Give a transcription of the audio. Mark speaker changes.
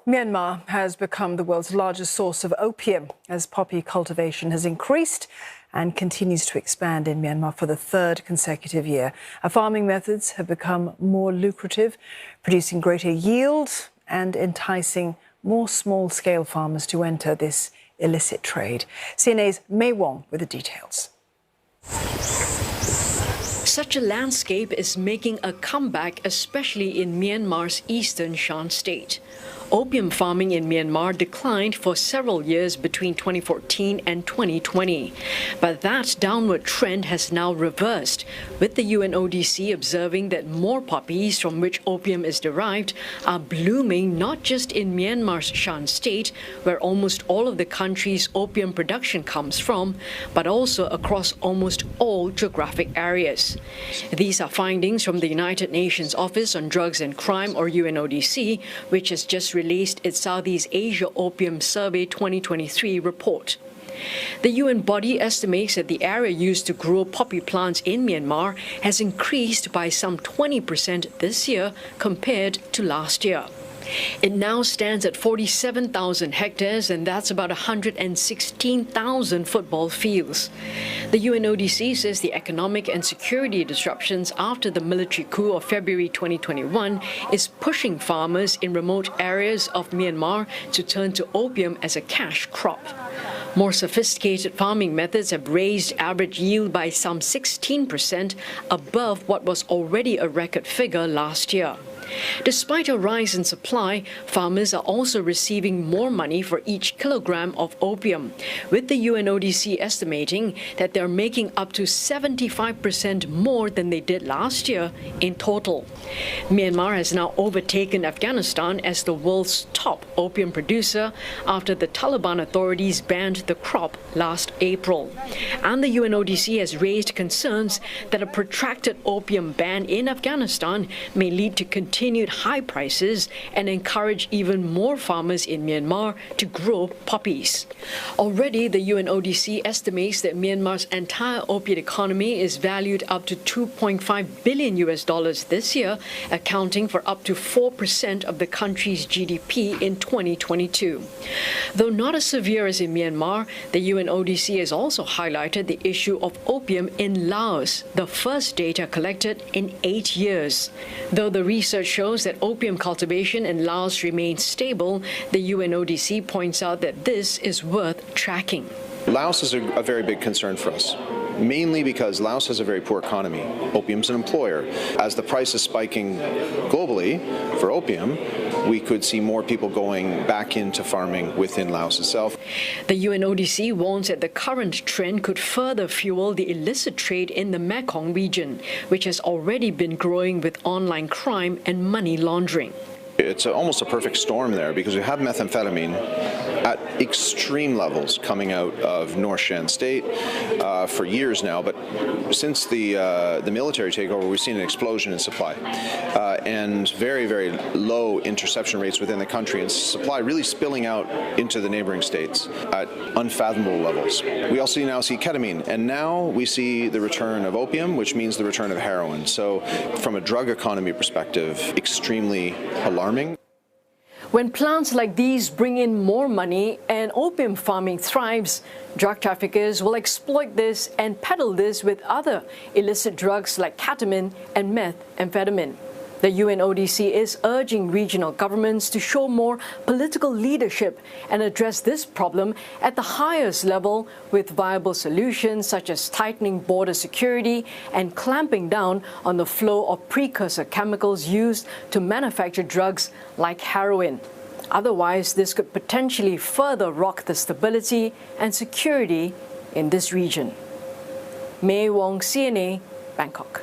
Speaker 1: Myanmar has become the world's largest source of opium as poppy cultivation has increased and continues to expand in Myanmar for the third consecutive year. Our farming methods have become more lucrative, producing greater yield and enticing more small-scale farmers to enter this illicit trade. CNA's Wong with the details.
Speaker 2: Such a landscape is making a comeback, especially in Myanmar's eastern Shan state. Opium farming in Myanmar declined for several years between 2014 and 2020. But that downward trend has now reversed, with the UNODC observing that more poppies from which opium is derived are blooming not just in Myanmar's Shan state, where almost all of the country's opium production comes from, but also across almost all geographic areas. These are findings from the United Nations Office on Drugs and Crime, or UNODC, which has just released its Southeast Asia Opium Survey 2023 report. The UN body estimates that the area used to grow poppy plants in Myanmar has increased by some 20% this year compared to last year. It now stands at 47,000 hectares, and that's about 116,000 football fields. The UNODC says the economic and security disruptions after the military coup of February 2021 is pushing farmers in remote areas of Myanmar to turn to opium as a cash crop. More sophisticated farming methods have raised average yield by some 16% above what was already a record figure last year. Despite a rise in supply, farmers are also receiving more money for each kilogram of opium, with the UNODC estimating that they're making up to 75% more than they did last year in total. Myanmar has now overtaken Afghanistan as the world's top opium producer after the Taliban authorities banned the crop last April. And the UNODC has raised concerns that a protracted opium ban in Afghanistan may lead to continued high prices and encourage even more farmers in Myanmar to grow poppies. Already, the UNODC estimates that Myanmar's entire opiate economy is valued up to $2.5 billion this year, accounting for up to 4% of the country's GDP in 2022. Though not as severe as in Myanmar, the UNODC has also highlighted the issue of opium in Laos, the first data collected in 8 years. Though the research shows that opium cultivation in Laos remains stable, the UNODC points out that this is worth tracking.
Speaker 3: Laos is a very big concern for us, mainly because Laos has a very poor economy. Opium's an employer. As the price is spiking globally for opium, we could see more people going back into farming within Laos itself.
Speaker 2: The UNODC warns that the current trend could further fuel the illicit trade in the Mekong region, which has already been growing with online crime and money laundering.
Speaker 3: It's almost a perfect storm there because we have methamphetamine at extreme levels coming out of North Shan State for years now, but since the military takeover, we've seen an explosion in supply and very, very low interception rates within the country, and supply really spilling out into the neighboring states at unfathomable levels. We also now see ketamine, and now we see the return of opium, which means the return of heroin. So from a drug economy perspective, extremely alarming.
Speaker 2: When plants like these bring in more money and opium farming thrives, drug traffickers will exploit this and peddle this with other illicit drugs like ketamine and methamphetamine. The UNODC is urging regional governments to show more political leadership and address this problem at the highest level with viable solutions such as tightening border security and clamping down on the flow of precursor chemicals used to manufacture drugs like heroin. Otherwise, this could potentially further rock the stability and security in this region. Wong, CNA, Bangkok.